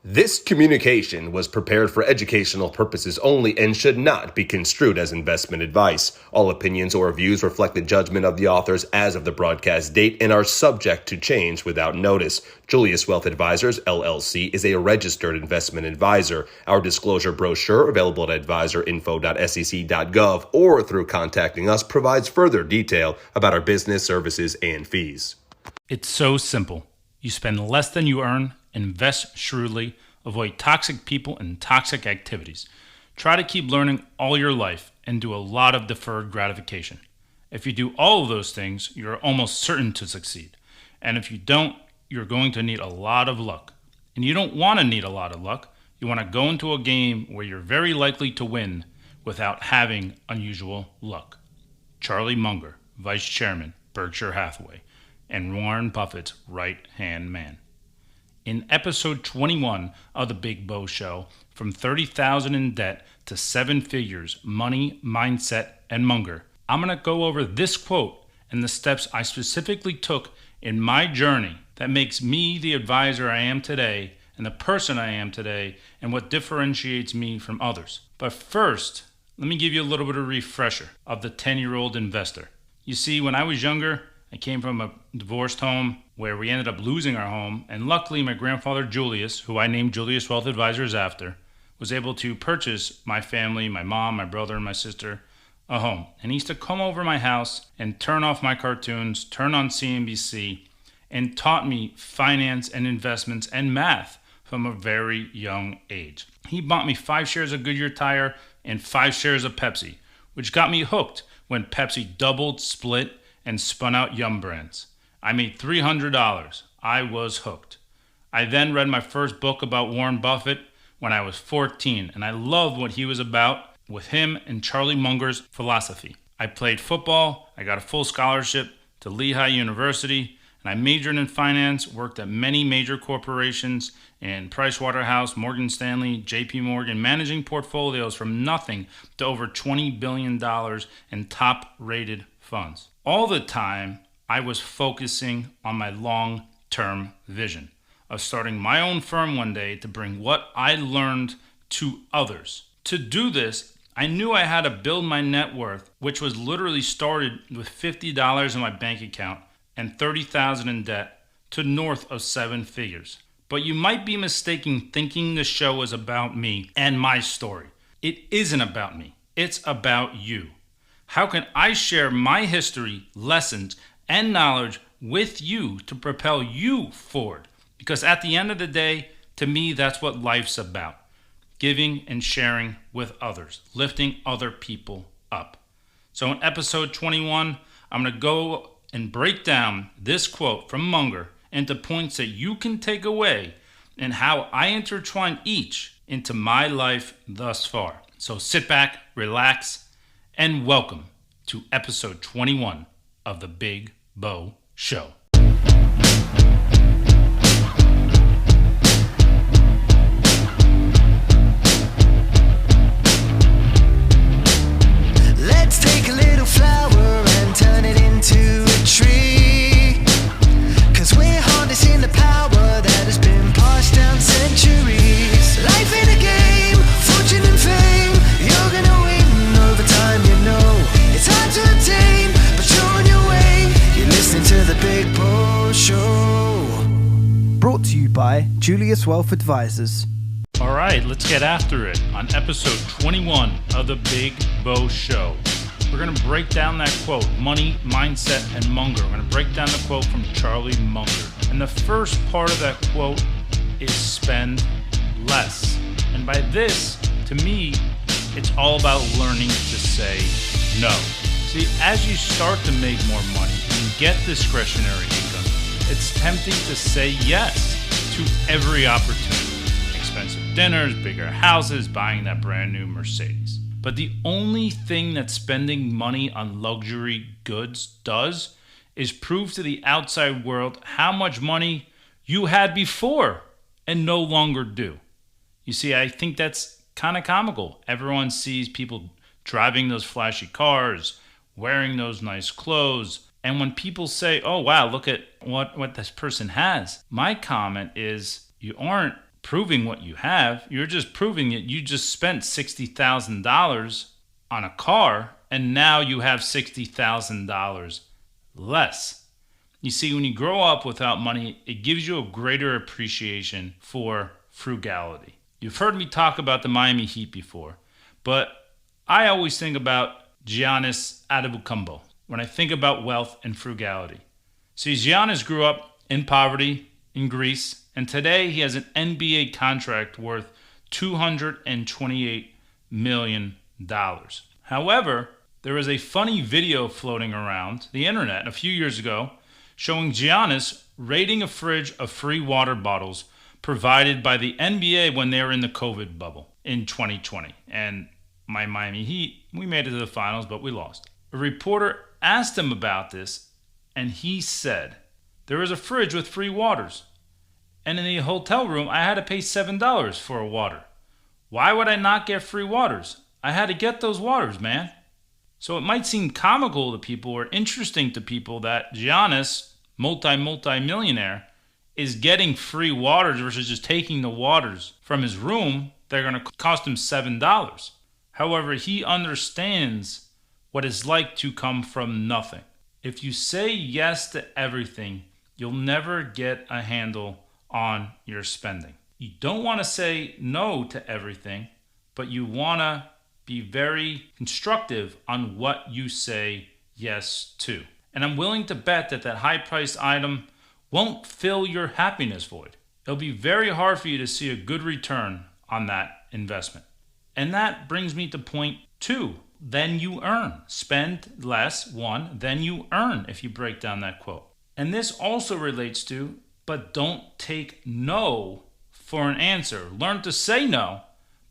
This communication was prepared for educational purposes only and should not be construed as investment advice. All opinions or views reflect the judgment of the authors as of the broadcast date and are subject to change without notice. Julius Wealth Advisors, LLC, is a registered investment advisor. Our disclosure brochure, available at advisorinfo.sec.gov or through contacting us, provides further detail about our business, services, and fees. It's so simple. You spend less than you earn, invest shrewdly, avoid toxic people and toxic activities. Try to keep learning all your life and do a lot of deferred gratification. If you do all of those things, you're almost certain to succeed. And if you don't, you're going to need a lot of luck. And you don't want to need a lot of luck. You want to go into a game where you're very likely to win without having unusual luck. Charlie Munger, Vice Chairman, Berkshire Hathaway, and Warren Buffett's right-hand man. In episode 21 of The Big Bo Show, from $30,000 in debt to 7 figures, money, mindset, and Munger, I'm going to go over this quote and the steps I specifically took in my journey that makes me the advisor I am today and the person I am today and what differentiates me from others. But first, let me give you a little bit of a refresher of the 10-year-old investor. You see, when I was younger, I came from a divorced home where we ended up losing our home, and luckily my grandfather Julius, who I named Julius Wealth Advisors after, was able to purchase my family, my mom, my brother, and my sister, a home. And he used to come over my house and turn off my cartoons, turn on CNBC, and taught me finance and investments and math from a very young age. He bought me 5 shares of Goodyear Tire and 5 shares of Pepsi, which got me hooked when Pepsi doubled, split, and spun out Yum Brands. I made $300. I was hooked. I then read my first book about Warren Buffett when I was 14, and I loved what he was about with him and Charlie Munger's philosophy. I played football, I got a full scholarship to Lehigh University, and I majored in finance, worked at many major corporations in Pricewaterhouse, Morgan Stanley, JP Morgan, managing portfolios from nothing to over $20 billion in top-rated funds. All the time, I was focusing on my long-term vision of starting my own firm one day to bring what I learned to others. To do this, I knew I had to build my net worth, which was literally started with $50 in my bank account and $30,000 in debt, to north of 7 figures. But you might be mistaken thinking the show is about me and my story. It isn't about me. It's about you. How can I share my history, lessons, and knowledge with you to propel you forward? Because at the end of the day, to me, that's what life's about. Giving and sharing with others, lifting other people up. So in episode 21, I'm going to go and break down this quote from Munger into points that you can take away and how I intertwine each into my life thus far. So sit back, relax, and welcome to episode 21 of The Big Bo Show. Let's take a little flower and turn it into a tree. 'Cause we're harnessing the power that has been passed down centuries. Life in a game, fortune and fame. You're gonna win over time, you know. It's hard to attain, but you're on your way. You're listening to The Big Bo Show. Brought to you by Julius Wealth Advisors. All right, let's get after it on episode 21 of The Big Bo Show. We're going to break down that quote, money, mindset, and Munger. We're going to break down the quote from Charlie Munger. And the first part of that quote is spend less. And by this, to me, it's all about learning to say no. See, as you start to make more money and get discretionary income, it's tempting to say yes to every opportunity. Expensive dinners, bigger houses, buying that brand new Mercedes. But the only thing that spending money on luxury goods does is prove to the outside world how much money you had before and no longer do. You see, I think that's kind of comical. Everyone sees people driving those flashy cars, wearing those nice clothes, and when people say, oh wow, look at what this person has, my comment is, you aren't proving what you have. You're just proving that you just spent $60,000 on a car and now you have $60,000 less. You see, when you grow up without money, it gives you a greater appreciation for frugality. You've heard me talk about the Miami Heat before, but I always think about Giannis Antetokounmpo when I think about wealth and frugality. See, Giannis grew up in poverty in Greece, and today he has an NBA contract worth $228 million. However, there was a funny video floating around the internet a few years ago showing Giannis raiding a fridge of free water bottles provided by the NBA when they were in the COVID bubble in 2020. And my Miami Heat, we made it to the finals, but we lost. A reporter asked him about this, and he said, there was a fridge with free waters, and in the hotel room, I had to pay $7 for a water. Why would I not get free waters? I had to get those waters, man. So it might seem comical to people or interesting to people that Giannis, multi-millionaire, is getting free waters versus just taking the waters from his room. They're going to cost him $7. However, he understands what it's like to come from nothing. If you say yes to everything, you'll never get a handle on your spending. You don't want to say no to everything, but you want to be very constructive on what you say yes to. And I'm willing to bet that that high-priced item won't fill your happiness void. It'll be very hard for you to see a good return on that investment. And that brings me to point 2. Then you earn. Spend less, 1, then you earn, if you break down that quote. And this also relates to, but don't take no for an answer. Learn to say no,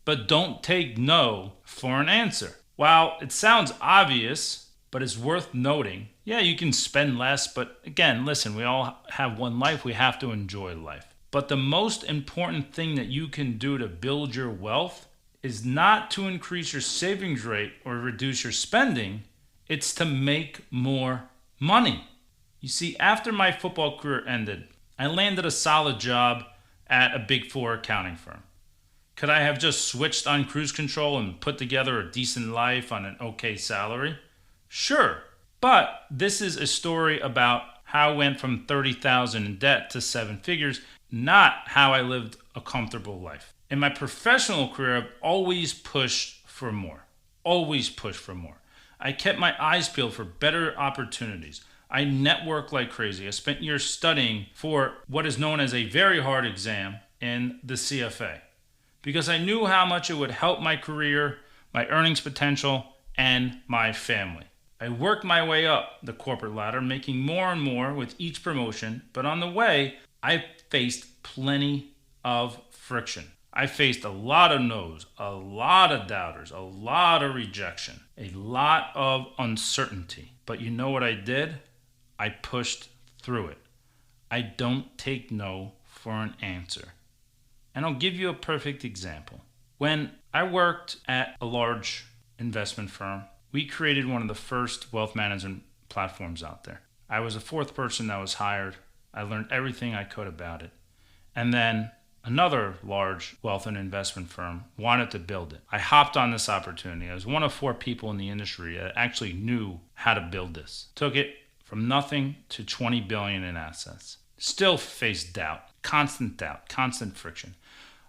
but don't take no for an answer. While it sounds obvious, but it's worth noting, yeah, you can spend less, but again, listen, we all have one life. We have to enjoy life. But the most important thing that you can do to build your wealth is not to increase your savings rate or reduce your spending. It's to make more money. You see, after my football career ended, I landed a solid job at a Big 4 accounting firm. Could I have just switched on cruise control and put together a decent life on an okay salary? Sure. But this is a story about how I went from $30,000 in debt to 7 figures, not how I lived a comfortable life. In my professional career, I've always pushed for more. Always pushed for more. I kept my eyes peeled for better opportunities. I networked like crazy. I spent years studying for what is known as a very hard exam in the CFA because I knew how much it would help my career, my earnings potential, and my family. I worked my way up the corporate ladder, making more and more with each promotion, but on the way, I faced plenty of friction. I faced a lot of no's, a lot of doubters, a lot of rejection, a lot of uncertainty. But you know what I did? I pushed through it. I don't take no for an answer. And I'll give you a perfect example. When I worked at a large investment firm, we created one of the first wealth management platforms out there. I was the 4th person that was hired. I learned everything I could about it. And then another large wealth and investment firm wanted to build it. I hopped on this opportunity. I was one of 4 people in the industry that actually knew how to build this. Took it from nothing to $20 billion in assets. Still faced doubt, constant friction.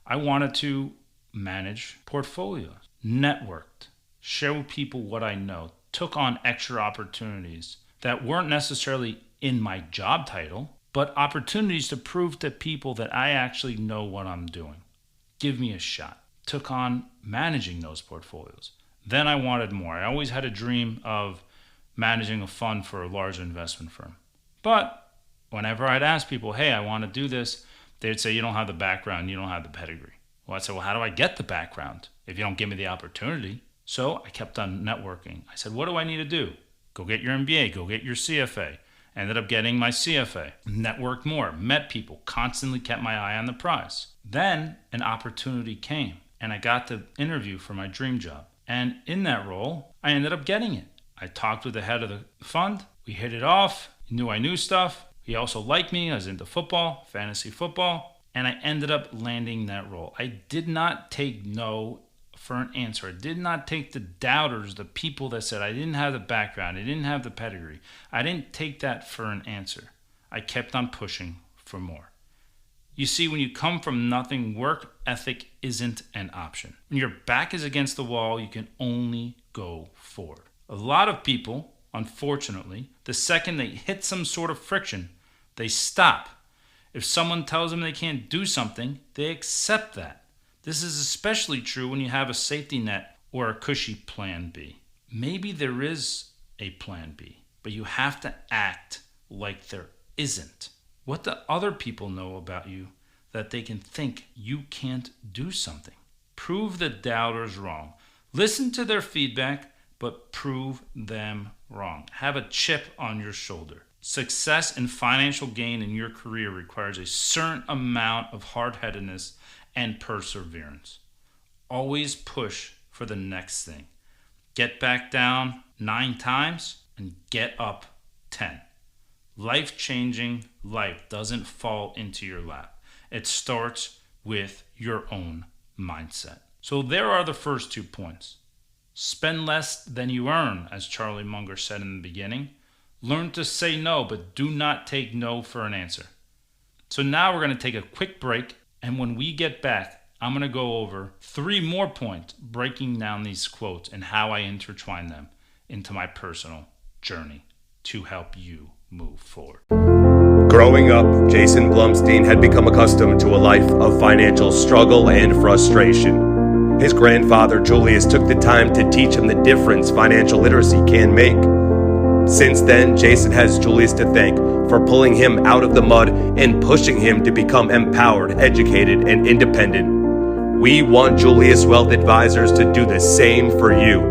I wanted to manage portfolios, networked, show people what I know, took on extra opportunities that weren't necessarily in my job title, but opportunities to prove to people that I actually know what I'm doing. Give me a shot. Took on managing those portfolios. Then I wanted more. I always had a dream of managing a fund for a large investment firm. But whenever I'd ask people, hey, I want to do this, they'd say, you don't have the background, you don't have the pedigree. Well, I'd say, well, how do I get the background if you don't give me the opportunity? So I kept on networking. I said, what do I need to do? Go get your MBA, go get your CFA. Ended up getting my CFA, networked more, met people, constantly kept my eye on the prize. Then an opportunity came and I got the interview for my dream job. And in that role, I ended up getting it. I talked with the head of the fund. We hit it off. He knew I knew stuff. He also liked me. I was into football, fantasy football. and I ended up landing that role. I did not take no for an answer. I did not take the doubters, the people that said I didn't have the background, I didn't have the pedigree. I didn't take that for an answer. I kept on pushing for more. You see, when you come from nothing, work ethic isn't an option. When your back is against the wall, you can only go forward. A lot of people, unfortunately, the second they hit some sort of friction, they stop. If someone tells them they can't do something, they accept that. This is especially true when you have a safety net or a cushy plan B. Maybe there is a plan B, but you have to act like there isn't. What do other people know about you that they can think you can't do something? Prove the doubters wrong. Listen to their feedback, but prove them wrong. Have a chip on your shoulder. Success and financial gain in your career requires a certain amount of hard-headedness and perseverance. Always push for the next thing. Get back down 9 times and get up 10. Life-changing life doesn't fall into your lap. It starts with your own mindset. So there are the first 2 points. Spend less than you earn, as Charlie Munger said in the beginning. Learn to say no, but do not take no for an answer. So now we're going to take a quick break, and when we get back, I'm going to go over 3 more points, breaking down these quotes and how I intertwine them into my personal journey to help you move forward. Growing up, Jason Blumstein had become accustomed to a life of financial struggle and frustration. His grandfather, Julius, took the time to teach him the difference financial literacy can make. Since then, Jason has Julius to thank for pulling him out of the mud and pushing him to become empowered, educated, and independent. We want Julius Wealth Advisors to do the same for you.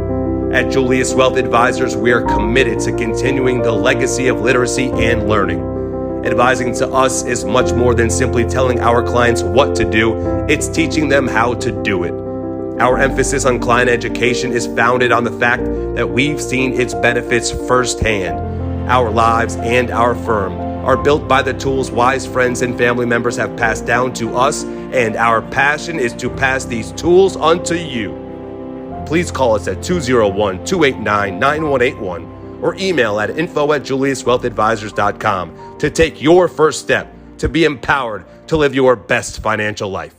At Julius Wealth Advisors, we are committed to continuing the legacy of literacy and learning. Advising to us is much more than simply telling our clients what to do, it's teaching them how to do it. Our emphasis on client education is founded on the fact that we've seen its benefits firsthand. Our lives and our firm are built by the tools wise friends and family members have passed down to us, and our passion is to pass these tools unto you. Please call us at 201-289-9181 or email at info@juliuswealthadvisors.com to take your first step to be empowered to live your best financial life.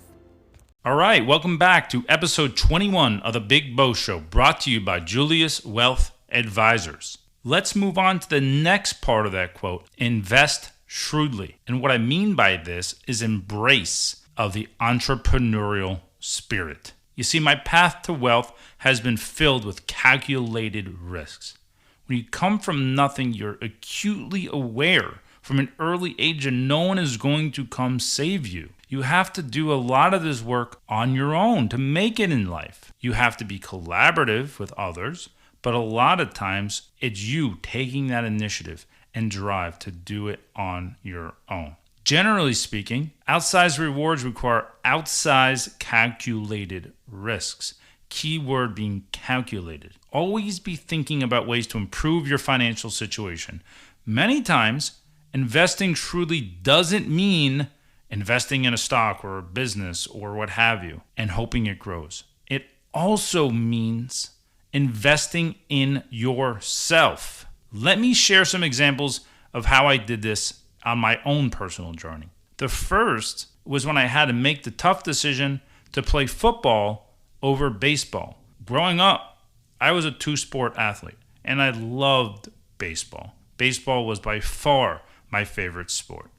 All right, welcome back to episode 21 of The Big Bo Show, brought to you by Julius Wealth Advisors. Let's move on to the next part of that quote, invest shrewdly. And what I mean by this is embrace of the entrepreneurial spirit. You see, my path to wealth has been filled with calculated risks. When you come from nothing, you're acutely aware from an early age that no one is going to come save you. You have to do a lot of this work on your own to make it in life. You have to be collaborative with others, but a lot of times it's you taking that initiative and drive to do it on your own. Generally speaking, outsized rewards require outsized calculated risks. Key word being calculated. Always be thinking about ways to improve your financial situation. Many times, investing shrewdly doesn't mean investing in a stock or a business or what have you and hoping it grows. It also means investing in yourself. Let me share some examples of how I did this on my own personal journey. The first was when I had to make the tough decision to play football over baseball. Growing up, I was a 2-sport athlete and I loved baseball. Baseball was by far my favorite sport.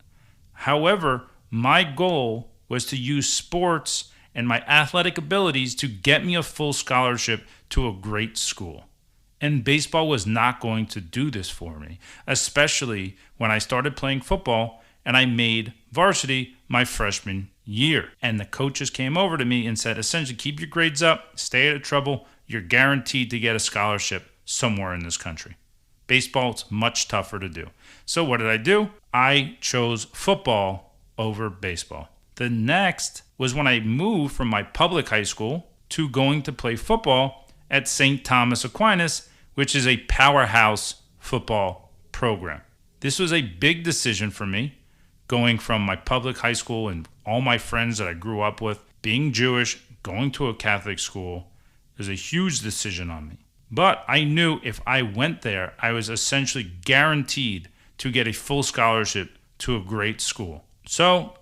However, my goal was to use sports and my athletic abilities to get me a full scholarship to a great school. And baseball was not going to do this for me, especially when I started playing football and I made varsity my freshman year. And the coaches came over to me and said, essentially, keep your grades up, stay out of trouble, you're guaranteed to get a scholarship somewhere in this country. Baseball's much tougher to do. So what did I do? I chose football over baseball. The next was when I moved from my public high school to going to play football at St. Thomas Aquinas, which is a powerhouse football program. This was a big decision for me going from my public high school and all my friends that I grew up with, being Jewish, going to a Catholic school, is a huge decision on me. But I knew if I went there, I was essentially guaranteed to get a full scholarship to a great school. So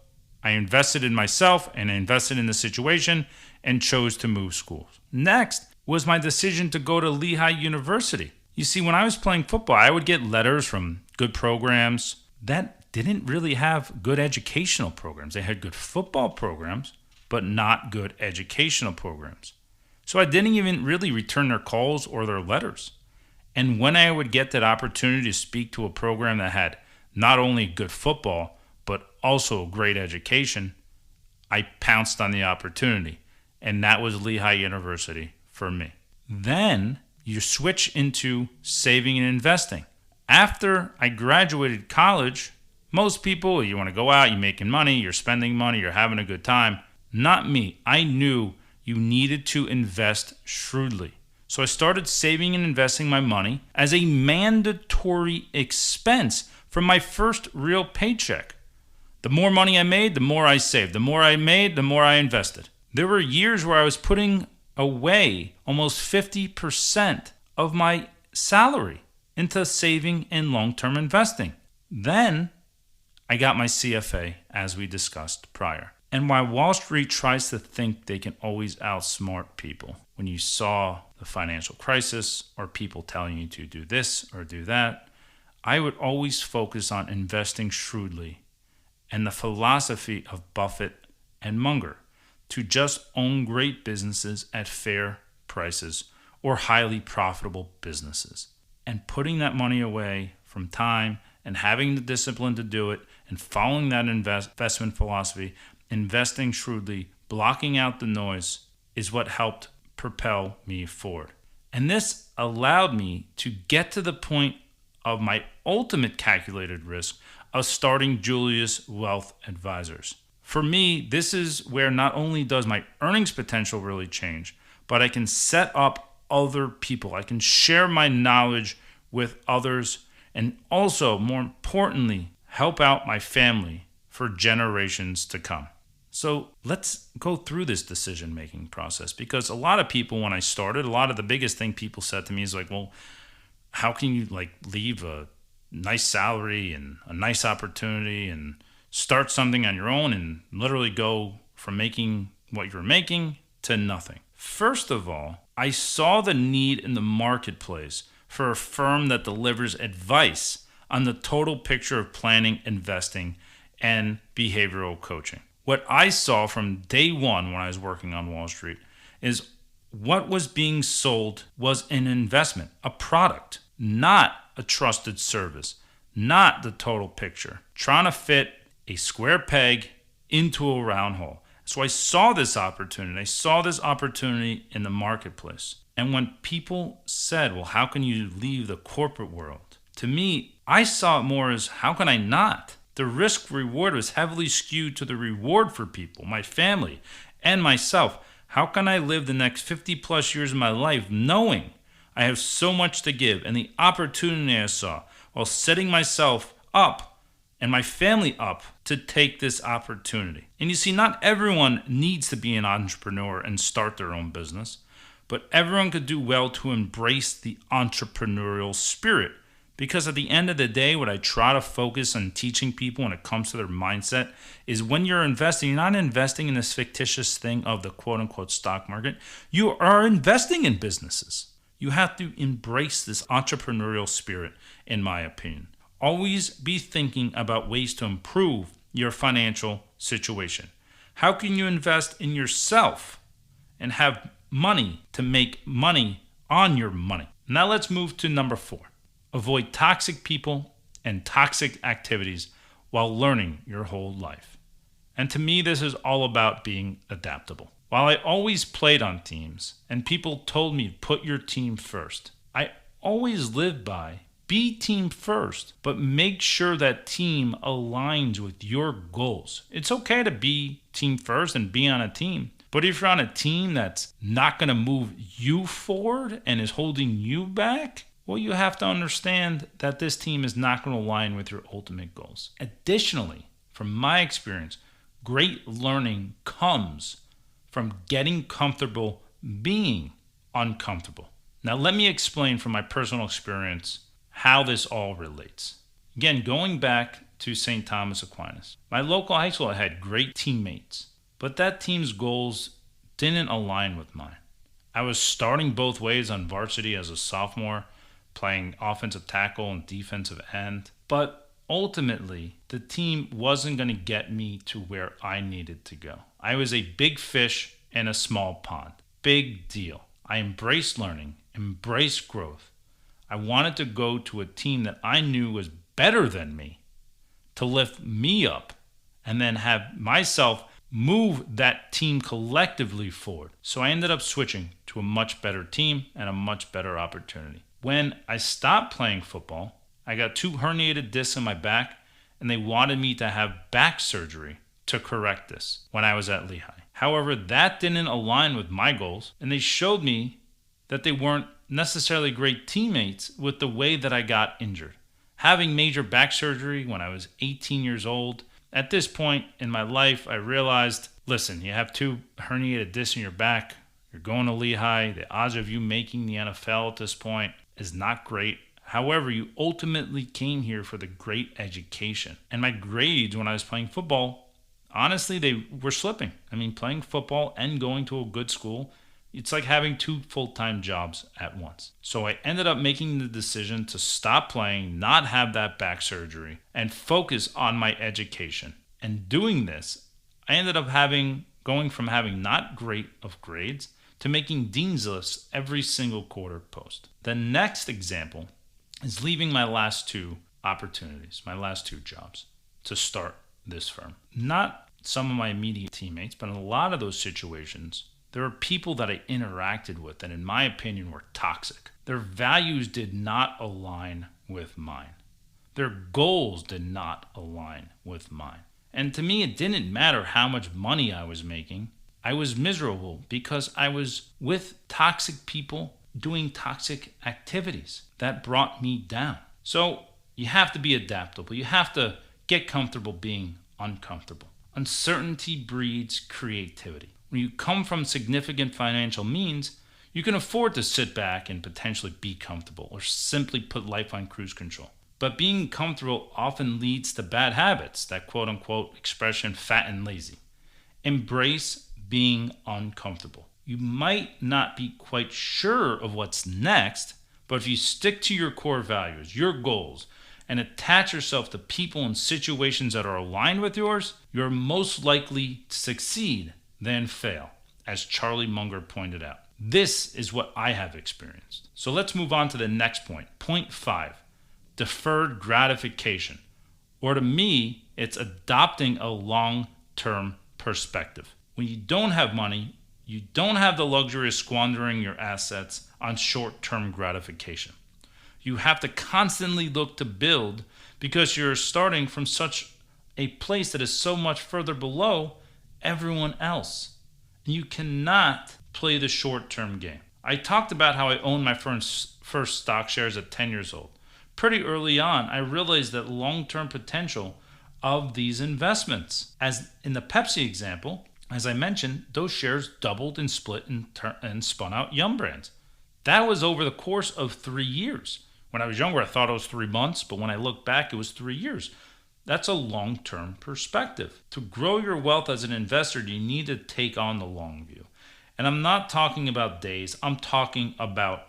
I invested in myself and I invested in the situation and chose to move schools. Next was my decision to go to Lehigh University. You see, when I was playing football, I would get letters from good programs that didn't really have good educational programs. They had good football programs, but not good educational programs. So I didn't even really return their calls or their letters. And when I would get that opportunity to speak to a program that had not only good football, but also a great education, I pounced on the opportunity. And that was Lehigh University for me. Then you switch into saving and investing. After I graduated college, most people, you want to go out, you're making money, you're spending money, you're having a good time. Not me. I knew you needed to invest shrewdly. So I started saving and investing my money as a mandatory expense from my first real paycheck. The more money I made, the more I saved. The more I made, the more I invested. There were years where I was putting away almost 50% of my salary into saving and long-term investing. Then I got my CFA, as we discussed prior. And while Wall Street tries to think they can always outsmart people, when you saw the financial crisis or people telling you to do this or do that, I would always focus on investing shrewdly and the philosophy of Buffett and Munger to just own great businesses at fair prices or highly profitable businesses. And putting that money away from time and having the discipline to do it and following that investment philosophy, investing shrewdly, blocking out the noise, is what helped propel me forward. And this allowed me to get to the point of my ultimate calculated risk of starting Julius Wealth Advisors. For me, this is where not only does my earnings potential really change, but I can set up other people. I can share my knowledge with others and also, more importantly, help out my family for generations to come. So let's go through this decision-making process, because a lot of people, when I started, a lot of the biggest thing people said to me is like, well, how can you leave a nice salary and a nice opportunity and start something on your own and literally go from making what you're making to nothing? First of all, I saw the need in the marketplace for a firm that delivers advice on the total picture of planning, investing, and behavioral coaching. What I saw from day one when I was working on Wall Street is what was being sold was an investment, a product, not a trusted service, not the total picture, trying to fit a square peg into a round hole. So I saw this opportunity. I saw this opportunity in the marketplace. And when people said, well, how can you leave the corporate world? To me, I saw it more as, how can I not? The risk reward was heavily skewed to the reward for people, my family, and myself. How can I live the next 50 plus years of my life knowing I have so much to give? And the opportunity I saw while setting myself up and my family up to take this opportunity. And you see, not everyone needs to be an entrepreneur and start their own business, but everyone could do well to embrace the entrepreneurial spirit. Because at the end of the day, what I try to focus on teaching people when it comes to their mindset is when you're investing, you're not investing in this fictitious thing of the quote-unquote stock market. You are investing in businesses. You have to embrace this entrepreneurial spirit, in my opinion. Always be thinking about ways to improve your financial situation. How can you invest in yourself and have money to make money on your money? Now let's move to number 4. Avoid toxic people and toxic activities while learning your whole life. And to me, this is all about being adaptable. While I always played on teams and people told me to put your team first, I always lived by be team first, but make sure that team aligns with your goals. It's okay to be team first and be on a team, but if you're on a team that's not going to move you forward and is holding you back, well, you have to understand that this team is not going to align with your ultimate goals. Additionally, From my experience, great learning comes from getting comfortable being uncomfortable. Now, let me explain from my personal experience how this all relates. Again, going back to St. Thomas Aquinas, my local high school had great teammates, but that team's goals didn't align with mine. I was starting both ways on varsity as a sophomore, playing offensive tackle and defensive end, but ultimately, the team wasn't going to get me to where I needed to go. I was a big fish in a small pond. Big deal. I embraced learning, embraced growth. I wanted to go to a team that I knew was better than me to lift me up and then have myself move that team collectively forward. So I ended up switching to a much better team and a much better opportunity. When I stopped playing football, I got 2 herniated discs in my back, and they wanted me to have back surgery to correct this when I was at Lehigh. However, that didn't align with my goals, and they showed me that they weren't necessarily great teammates with the way that I got injured. Having major back surgery when I was 18 years old, at this point in my life, I realized, listen, you have 2 herniated discs in your back, you're going to Lehigh, the odds of you making the NFL at this point is not great. However, you ultimately came here for the great education. And my grades when I was playing football, honestly, they were slipping. I mean, playing football and going to a good school, it's like having 2 full-time jobs at once. So I ended up making the decision to stop playing, not have that back surgery, and focus on my education. And doing this, I ended up going from having not great of grades to making dean's lists every single quarter post. The next example is leaving my last 2 opportunities, my last 2 jobs to start this firm. Not some of my immediate teammates, but in a lot of those situations, there were people that I interacted with that, in my opinion, were toxic. Their values did not align with mine. Their goals did not align with mine. And to me, it didn't matter how much money I was making. I was miserable because I was with toxic people doing toxic activities that brought me down. So you have to be adaptable. You have to get comfortable being uncomfortable. Uncertainty breeds creativity. When you come from significant financial means, you can afford to sit back and potentially be comfortable or simply put life on cruise control. But being comfortable often leads to bad habits, that quote-unquote expression, fat and lazy. Embrace being uncomfortable. You might not be quite sure of what's next, but if you stick to your core values, your goals, and attach yourself to people and situations that are aligned with yours, you're most likely to succeed than fail, as Charlie Munger pointed out. This is what I have experienced. So let's move on to the next point. Point 5, deferred gratification. Or to me, it's adopting a long-term perspective. When you don't have money, you don't have the luxury of squandering your assets on short-term gratification. You have to constantly look to build because you're starting from such a place that is so much further below everyone else. And you cannot play the short-term game. I talked about how I owned my first stock shares at 10 years old. Pretty early on, I realized that long-term potential of these investments. As in the Pepsi example, as I mentioned, those shares doubled and split and spun out Yum Brands. That was over the course of 3 years. When I was younger, I thought it was 3 months, but when I look back, it was 3 years. That's a long-term perspective. To grow your wealth as an investor, you need to take on the long view. And I'm not talking about days, I'm talking about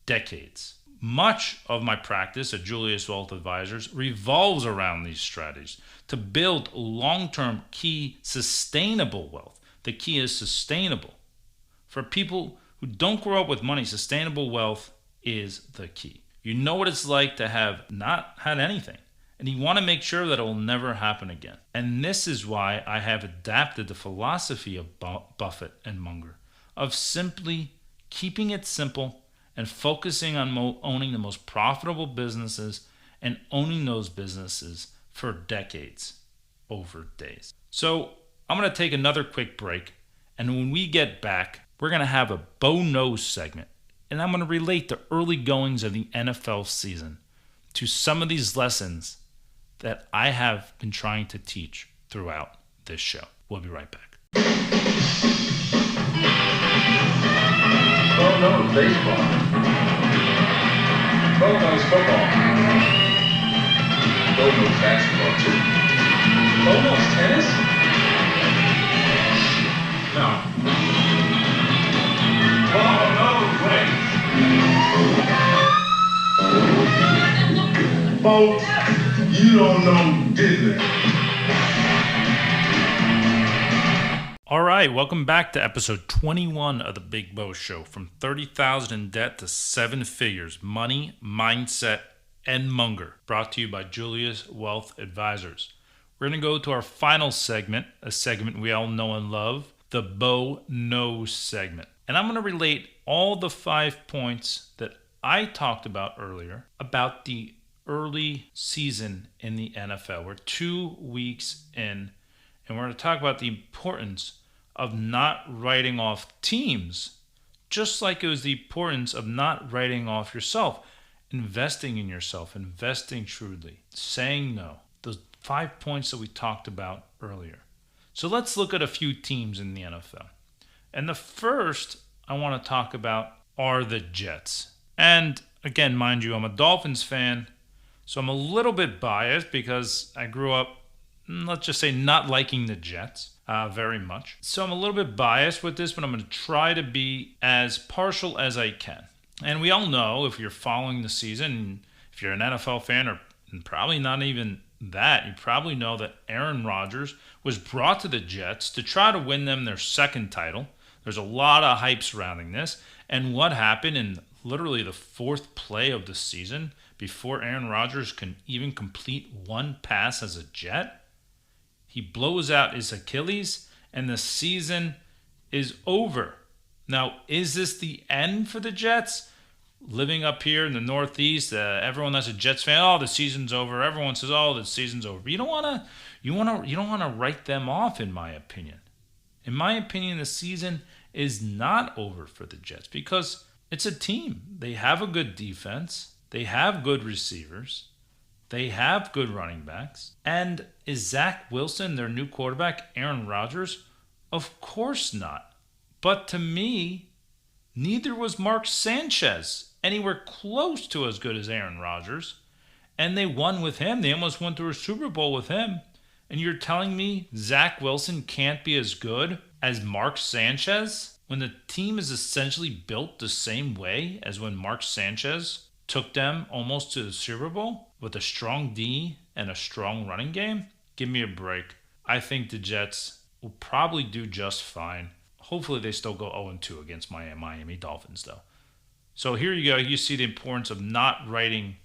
decades. Much of my practice at Julius Wealth Advisors revolves around these strategies to build long-term key sustainable wealth. The key is sustainable. For people who don't grow up with money, sustainable wealth is the key. You know what it's like to have not had anything, and you want to make sure that it will never happen again. And this is why I have adapted the philosophy of Buffett and Munger, of simply keeping it simple and focusing on owning the most profitable businesses and owning those businesses for decades over days. So I'm going to take another quick break, and when we get back, we're going to have a Bo Knows segment, and I'm going to relate the early goings of the NFL season to some of these lessons that I have been trying to teach throughout this show. We'll be right back. Bo knows baseball. Bo knows football. Bo knows basketball too. Bo knows tennis? No. Bo knows race. Bo, you don't know Disney. All right, welcome back to episode 21 of the Big Bo Show. From 30,000 in debt to 7 figures, money, mindset, and Munger. Brought to you by Julius Wealth Advisors. We're going to go to our final segment, a segment we all know and love, the Bo Knows segment. And I'm going to relate all the 5 points that I talked about earlier about the early season in the NFL. We're 2 weeks in, and we're going to talk about the importance of not writing off teams, just like it was the importance of not writing off yourself, investing in yourself, investing shrewdly, saying no. Those 5 points that we talked about earlier. So let's look at a few teams in the NFL. And the first I want to talk about are the Jets. And again, mind you, I'm a Dolphins fan, so I'm a little bit biased because I grew up, let's just say, not liking the Jets very much. So I'm a little bit biased with this, but I'm going to try to be as partial as I can. And we all know, if you're following the season, if you're an NFL fan, or probably not even that, you probably know that Aaron Rodgers was brought to the Jets to try to win them their second title. There's a lot of hype surrounding this. And what happened in literally the 4th play of the season, before Aaron Rodgers can even complete one pass as a Jet? He blows out his Achilles, and the season is over. Now, is this the end for the Jets? Living up here in the Northeast, everyone that's a Jets fan, oh, the season's over. Everyone says, oh, the season's over. You don't want to write them off, in my opinion. In my opinion, the season is not over for the Jets because it's a team. They have a good defense. They have good receivers. They have good running backs. And is Zach Wilson their new quarterback, Aaron Rodgers? Of course not. But to me, neither was Mark Sanchez anywhere close to as good as Aaron Rodgers. And they won with him. They almost went to a Super Bowl with him. And you're telling me Zach Wilson can't be as good as Mark Sanchez when the team is essentially built the same way as when Mark Sanchez took them almost to the Super Bowl with a strong D and a strong running game? Give me a break. I think the Jets will probably do just fine. Hopefully they still go 0-2 against Miami Dolphins, though. So here you go. You see the importance of not writing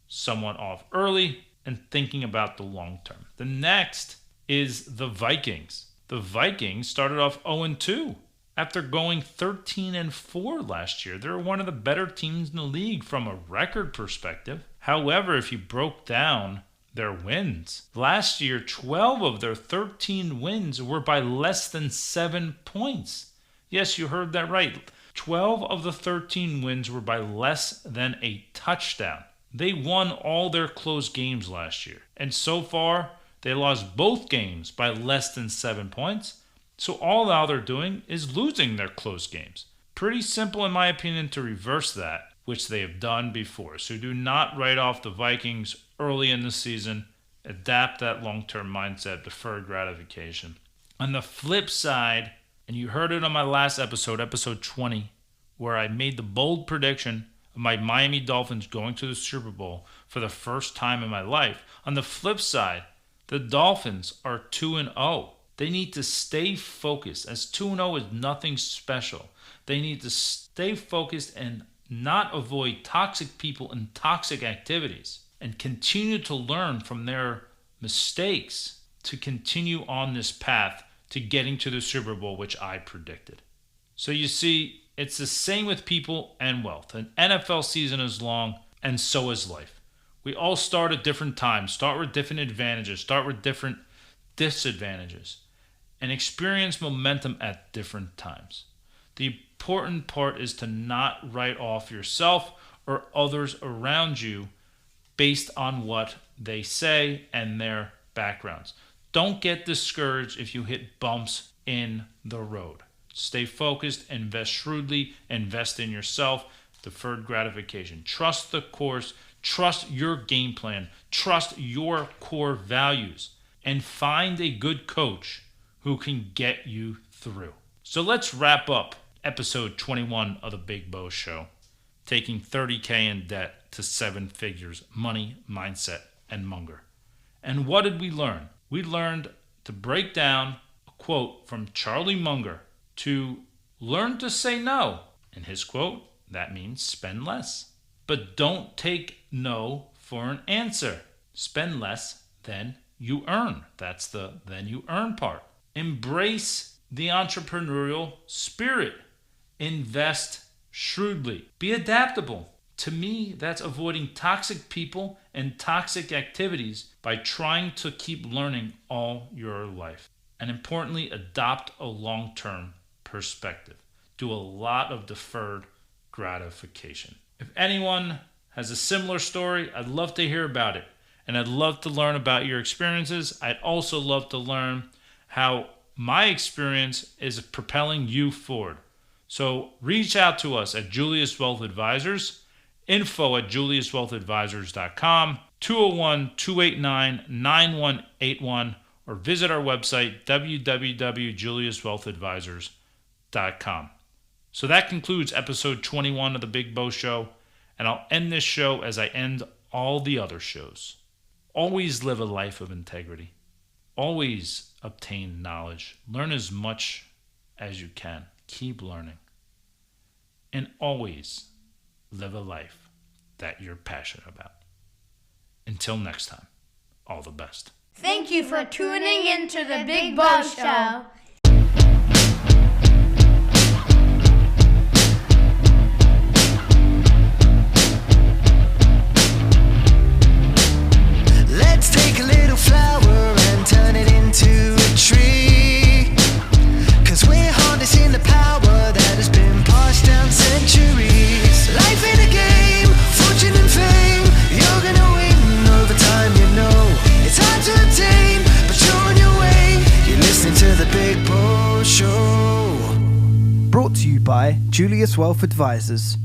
someone off early and thinking about the long term. The next is the Vikings. The Vikings started off 0-2 after going 13-4 last year. They're one of the better teams in the league from a record perspective. However, if you broke down their wins, last year 12 of their 13 wins were by less than 7 points. Yes, you heard that right. 12 of the 13 wins were by less than a touchdown. They won all their close games last year. And so far, they lost both games by less than 7 points. So all now they're doing is losing their close games. Pretty simple, in my opinion, to reverse that, which they have done before. So do not write off the Vikings early in the season. Adapt that long-term mindset, deferred gratification. On the flip side, and you heard it on my last episode, episode 20, where I made the bold prediction of my Miami Dolphins going to the Super Bowl for the first time in my life. On the flip side, the Dolphins are 2-0. They need to stay focused, as 2-0 is nothing special. They need to stay focused and not avoid toxic people and toxic activities, and continue to learn from their mistakes to continue on this path to getting to the Super Bowl, which I predicted. So you see, it's the same with people and wealth. An NFL season is long, and so is life. We all start at different times, start with different advantages, start with different disadvantages, and experience momentum at different times. The important part is to not write off yourself or others around you based on what they say and their backgrounds. Don't get discouraged if you hit bumps in the road. Stay focused, invest shrewdly, invest in yourself. Deferred gratification. Trust the course, trust your game plan, trust your core values, and find a good coach who can get you through. So let's wrap up episode 21 of the Big Bo Show. Taking $30K in debt to 7 figures, money, mindset, and Munger. And what did we learn? We learned to break down a quote from Charlie Munger to learn to say no. In his quote, that means spend less. But don't take no for an answer. Spend less than you earn. That's the then you earn part. Embrace the entrepreneurial spirit. Invest shrewdly. Be adaptable. To me, that's avoiding toxic people and toxic activities by trying to keep learning all your life. And importantly, adopt a long-term perspective. Do a lot of deferred gratification. If anyone has a similar story, I'd love to hear about it. And I'd love to learn about your experiences. I'd also love to learn how my experience is propelling you forward. So reach out to us at Julius Wealth Advisors, info@juliuswealthadvisors.com, 201-289-9181, or visit our website, www.juliuswealthadvisors.com. So that concludes episode 21 of The Big Bo Show, and I'll end this show as I end all the other shows. Always live a life of integrity. Always obtain knowledge. Learn as much as you can. Keep learning. And always live a life that you're passionate about. Until next time, all the best. Thank you for tuning in to The Big Bo Show. Let's take a little flower and turn it into a tree. 'Cause we're harnessing the power that has been passed down centuries. Life in a game, fortune and fame. You're gonna win over time, you know. It's hard to attain, but you're on your way. You're listening to The Big Bo Show. Brought to you by Julius Wealth Advisors.